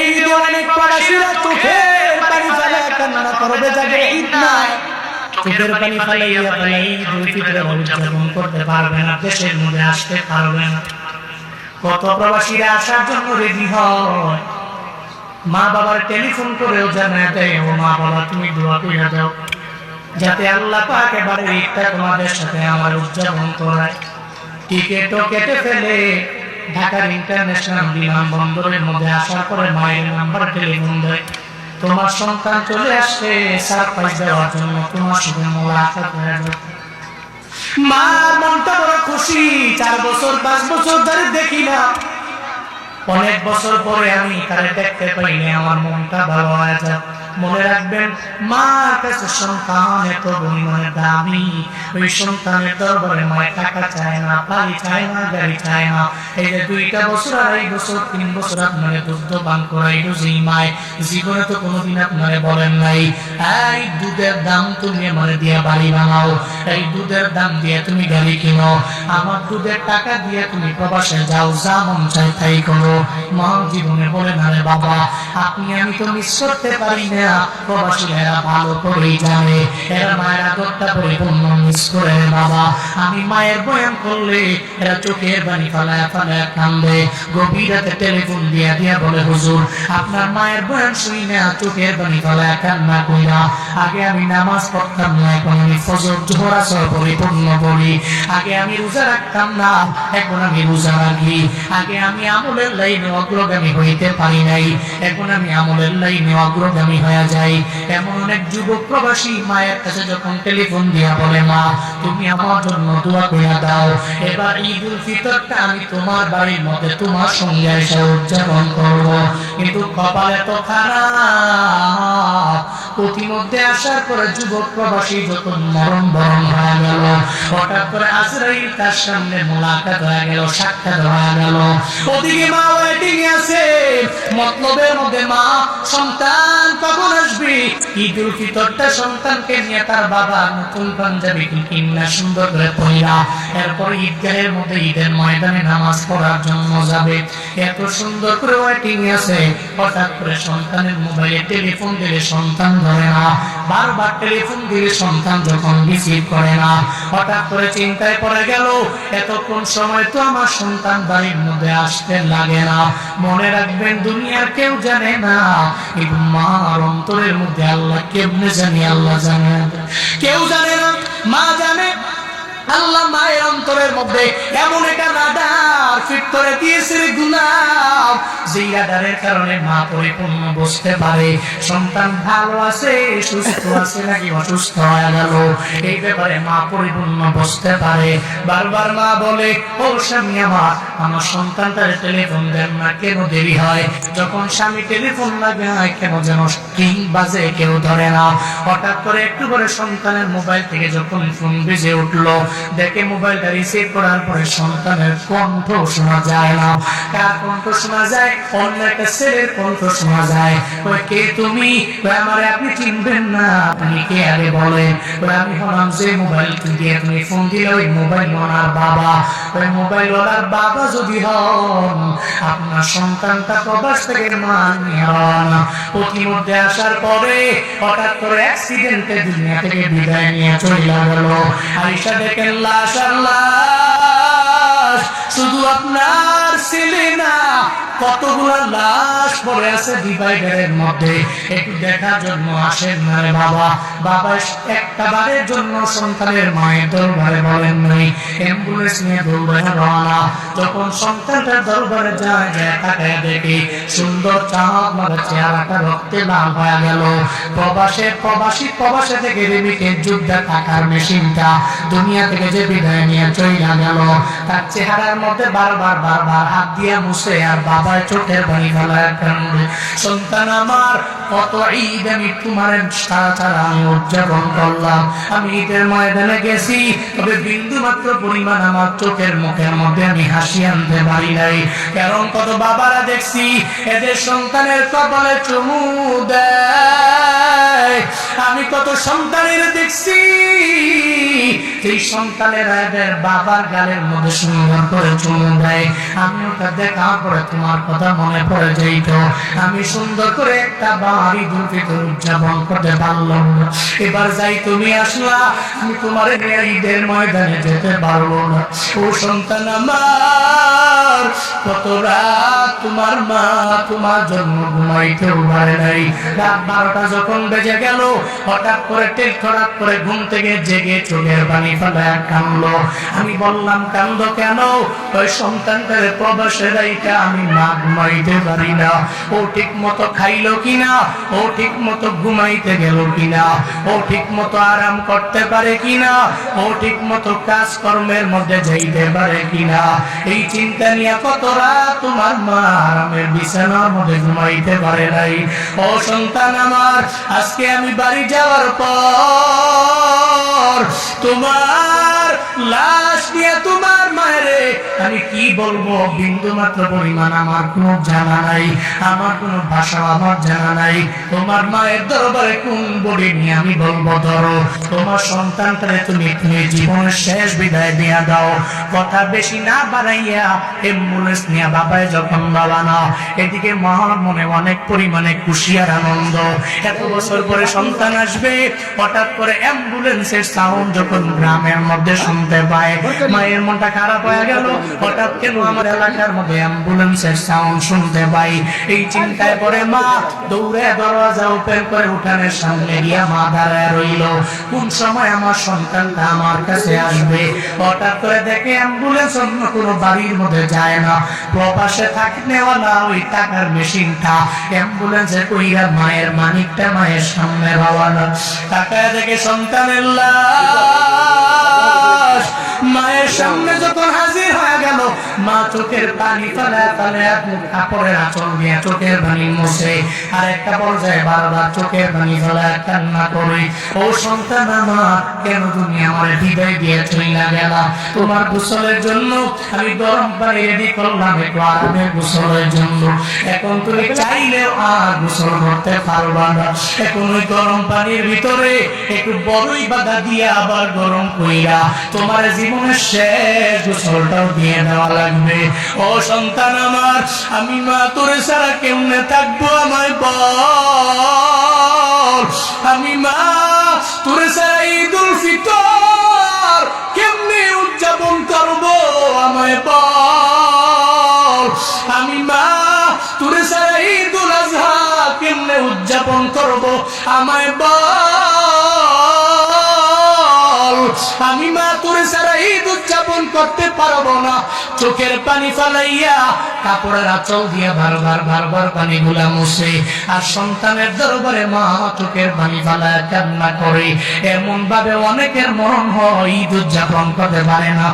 এই ঈদে অনেক প্রবাসীরা চোখের পানি ফেলে কান্না করবে, যাবে ঈদ নাই, চোখের পানি ফেলাইয়া ফেলাই ঈদ উল ফিতরের উদযাপন করতে পারবে না, দেশের মধ্যে আসতে পারবে না। কত প্রবাসীরা আসার জন্য রেডি হয়, মা বাবার টেলিফোন করেও জানায় দেয়, ও মা বাবা তুমি দোয়া কইরা দাও যাতে আল্লাহ পাক এবারে ঈদটা তোমাদের সাথে আমার উদযাপন করায়। টিকেটও কেটে ফেলে ঢাকার ইন্টারন্যাশনাল বিমানবন্দরের মধ্যে আসার পরে মায়ের নাম্বার টেলিফোন দেয়, তোমার সন্তান চলে আসছে সারপ্রাইজ দেওয়ার জন্য, তোমার সাথে মোলাকাত হয়ে যাবে। মা মনটা বড় খুশি, 4 বছর 5 বছর ধরে দেখি না, অনেক বছর পরে আমি তারে দেখতে পাইলে আমার মনটা ভালো হয়ে যায়। মনে রাখবেন, মার কাছে সন্তান এত পরিমাণে দামি, ওই সন্তানের দরবারে মায়ের টাকা চায় না, বাড়ি চায় না, গাড়ি চায় না। এই যে 2টা বছর 2.5 বছর 3 বছর আপনারে দুধ পান করাইলো যেই মায়, জীবনে তো কোনোদিন আপনারে বলেন নাই এই দুধের দাম তুমি আমার দিয়ে বাড়ি বানাও, এই দুধের দাম দিয়ে তুমি গাড়ি কিনো, আমার দুধের টাকা দিয়ে তুমি প্রবাসে যাও, যা মন চাই তাই করো। মা জীবনে বলে না রে বাবা, আপনি আমি তো মিস করতে পারি না, প্রবাসীরা এরা ভালো করেই জানে, এরা মায়ের আদরটা পরিপূর্ণ মিস করে। বাবা আমি মায়ের বয়ান করলে এরা চোখের পানি ফেলায় ফেলায় কান্দে, গভীর রাতে টেলিফোন দিয়া দিয়া বলে হুজুর আপনার মায়ের বয়ান শুনি না, চোখের পানি ফেলায় কান্না কইরা। আগে আমি নামাজ পড়তাম না, এখন আমি ফজর জোহর আসর পরিপূর্ণ বলি। আগে আমি রোজা রাখতাম না, এখন আমি রোজা রাখি। আগে আমি আমলের লাইনে অগ্রগামী হইতে পারি নাই, এখন আমি আমলের লাইনে অগ্রগামী হয়ে যাই। এমন অনেক যুবক প্রবাসী মায়ের কাছে যখন টেলিফোন দিয়া বলে মা তুমি আমার জন্য দোয়া কইরা দাও, এবার ঈদ উল ফিতরটা আমি তোমার বাড়ির মধ্যে তোমার সঙ্গে এসে উদযাপন করব, কিন্তু কপালে তো খারাপ, প্রতিমধ্যে আসার পরে যুবক প্রবাসী যখন মরণ বরণ হয়ে গেল, হঠাৎ করে আজরাইল তার সামনে মোলাকাত হয়ে গেল, সাক্ষাৎ হয়ে গেল। ওদিকে মা ওয়েটিং আছে, মতলবের মধ্যে মা সন্তান কখন আসবে, ঈদ উল ফিতরটা সন্তানকে নিয়ে তার বাবা নতুন পাঞ্জাবি কিনা সুন্দর করে পড়া, এরপর ঈদগাহের মধ্যে ঈদের ময়দানে নামাজ পড়ার জন্য যাবে, এত সুন্দর করে ওয়েটিং আছে। হঠাৎ করে সন্তানের মোবাইলে টেলিফোন দিলে সন্তান ধরে না, বারবার টেলিফোন দিলে সন্তান যখন রিসিভ করে না, হঠাৎ করে চিন্তায় পড়ে গেল এতক্ষণ সময় তো আমার সন্তান বাড়ির মধ্যে আসতে লাগে না। মনে রাখবেন দুনিয়ার কেউ জানে না, কিন্তু মার অন্তরের মধ্যে আল্লাহ কেমনে জানি, আল্লাহ জানে, কেউ জানে না, মা জানে। আল্লাহ মায়ের অন্তরের মধ্যে এমন একটা রাডার ফিট করে দিয়েছে গোলাম, যে রাডারের কারণে মা পরিপূর্ণ বুঝতে পারে সন্তান ভালো আছে, সুস্থ আছে নাকি অসুস্থ হয়ে গেল। এই ব্যাপারে মা পরিপূর্ণ বুঝতে পারে। বারবার মা বলে ও স্বামী আমার সন্তানটার টেলিফোন দেন না, কেন দেরি হয়? যখন স্বামী টেলিফোন লাগায় কেন যেন রিং বাজে, কেউ ধরে না। হঠাৎ করে একটু করে সন্তানের মোবাইল থেকে যখন ফোন বেজে উঠলো, দেখে মোবাইলটা রিসিভ করার পরে সন্তানের কণ্ঠ শোনা যায় না। কার কণ্ঠ শোনা যায়? অন্য একটা ছেলের কণ্ঠ শোনা যায়। ওই কে তুমি? আমারে আপনি চিনবেন না, আপনি কে আগে বলেন। আমি হলাম যে মোবাইল দিয়ে তুমি ফোন দিলে ওই মোবাইল ওনার বাবা। ওই মোবাইল ওনার বাবা যদি হন, আপনার সন্তানটা প্রবাস থেকে মান নিয়ে রওনা। প্রতিমধ্যে আসার পরে হঠাৎ করে অ্যাক্সিডেন্টে দুনিয়া থেকে বিদায় নিয়ে চলে গেল। আয়েশা দেখেন লাশ, লাশ, শুধু আপনার ছেলে না, কতগুলো লাশ পড়ে আছে ডিভাইডারের মধ্যে। একটু দেখার জন্য আসেন না রে বাবা? বাবা একটা বারের জন্য সন্তানের মায়ের দরবারে বলেন নাই, অ্যাম্বুলেন্স নিয়ে দৌড়ে রওনা। যখন সন্তানটার দরবারে যায়, তাকায় দেখে সুন্দর চামক চেহারাটা রক্তে লাল হয়ে গেল। প্রবাসী থেকে রেমিটেন্স যুদ্ধে টাকার মেশিনটা দুনিয়া থেকে যে বিদায় নিয়ে চলে গেল, তার চেহারার মধ্যে বারবার হাত দিয়ে মুছে আর বাবার চোখের পানি ফেলায় কান্দে। সন্তান আমার, কত ঈদ আমি তোমার ছাড়া আমি উদযাপন করলাম। আমি ঈদের ময়দানে গেছি, তবে বিন্দু মাত্র পরিমাণ আমার চোখের মুখের মধ্যে আমি হাসি আনতে পারি নাই। কারণ কত বাবারা দেখছি এদের সন্তানের কপালে চুমু দেয়, আমি কত সন্তানের দেখছি এই সন্তানেরা এদের বাবার গালের মধ্যে সুন্দর করে চুমু দেয়, আমি ওটা দেখার পরে তোমার কথা মনে পড়ে যাইত, আমি সুন্দর করে একটা বাড়ি ঈদুল ফিতর উদযাপন করতে পারলাম না। এবার যাই তুমি আসলা, আমি তোমার ঈদের ময়দানে যেতে পারবো না। ও সন্তান আমার, কত রাত তোমার মা তোমার জন্য ঘুমাইতেও পারে নাই। রাত 12টা যখন বেজে গেল, হঠাৎ করে হঠাৎ করে ঘুম থেকে জেগে চোখের পানি ফেলায় কাঁদলো। আমি বললাম কান্দো কেন? ওই সন্তানটার প্রবাসের রাইটা আমি মা ঘুমাইতে পারি না। ও ঠিক মতো খাইলো কিনা, ও ঠিক মতো ঘুমাইতে গেল কিনা, ও ঠিক মতো আরাম করতে পারে কিনা, ও ঠিক মতো কাজকর্মের মধ্যে যাইতে পারে কিনা, এই চিন্তা নিয়ে কত রাত তোমার মা আরামের বিছানার মধ্যে ঘুমাইতে পারে নাই। ও সন্তান আমার, আজকে আমি বাড়ি যাওয়ার পর তোমার লাশ নিয়ে তোমার মায়েরে আমি কি বলবো বিন্দু মাত্র পরিমাণ আমার কোনো জানা নাই, আমার কোনো ভাষা আমার জানা নাই। তোমার মায়ের দরবারে কোন বডি নিয়ে আমি বলবো ধরো তোমার সন্তানটারে তুমি জীবনের শেষ বিদায় দিয়া দাও। কথা বেশি না বাড়াইয়া অ্যাম্বুলেন্স নিয়ে বাবায় যখন বাবানা, এদিকে মহান মনে অনেক পরিমাণে খুশি আর আনন্দ। এত বছর পরে সন্তান আসবে, হঠাৎ করে অ্যাম্বুলেন্সের সাউন্ড যখন গ্রামের মধ্যে শুনতে পায়, মায়ের মনটা খারাপ হয়ে গেল। হঠাৎ কেন আমার এলাকার মধ্যে অ্যাম্বুলেন্সের সাউন্ড শুনতে পাই, এই চিন্তায় পরে মা দৌড়ে দরজা ওপেন করে উঠানের সামনে গিয়া মা দাঁড়ায় রইল, কোন সময় আমার সন্তানটা আমার কাছে আসবে। হঠাৎ করে দেখে অ্যাম্বুলেন্স অন্য কোনো বাড়ির মধ্যে যায় না, প্রবাসে থাকনেওয়ালা ওই টাকার মেশিনটা অ্যাম্বুলেন্সে কইরা মায়ের মানিকটা মায়ের সামনে রওয়ানা। টাকায় দেখে সন্তানের লাশ মায়ের সামনে যখন হাজির হয়ে গেল, মা চোখের পানি ফেলায় ফেলায় কাপড়ের আঁচল দিয়ে চোখের পানি মুছে, আর একটা পর্যায়ে বারবার চোখের পানি ফেলায় কান্না করে, ও সন্তান আমার, কেন তুমি আমার হৃদয় দিয়ে চইলা গেলা? তোমার গোসলের জন্য আমি গরম পানি রেডি করলাম একটু আরামের গোসলের জন্য, এখন তুমি চাইলেও আর গোসল করতে পারবা না। এখন ওই গরম পানির ভিতরে একটু বড়ই বাধা দিয়ে আবার গরম কইরা তোমার জীবনের শেষ গোসলটাও দিয়ে দেওয়া লাগবে। ও সন্তান আমার, আমি মা তোরে ছাড়া কেমনে থাকবো আমায় বল? আমি মা তোরে ছাড়া ঈদুল ফিতর কেমনে উদযাপন করবো আমায় বল? আমি মা তোরে ছাড়া ঈদুল আজহা কেমনে উদযাপন করবো আমায় বল? আমি মা তোরে ছাড়া ঈদ উদযাপন করতে পারবো না। চোখের পানি ফালাইয়া কাপড়ের আঁচল দিয়ে বারবার পানি গুলা মুছে, আর সন্তানের দরবারে মা চোখের পানি ফালায় কান্না করে। এমন ভাবে অনেকের মরণ হয়, ঈদ উদযাপন করতে পারে না।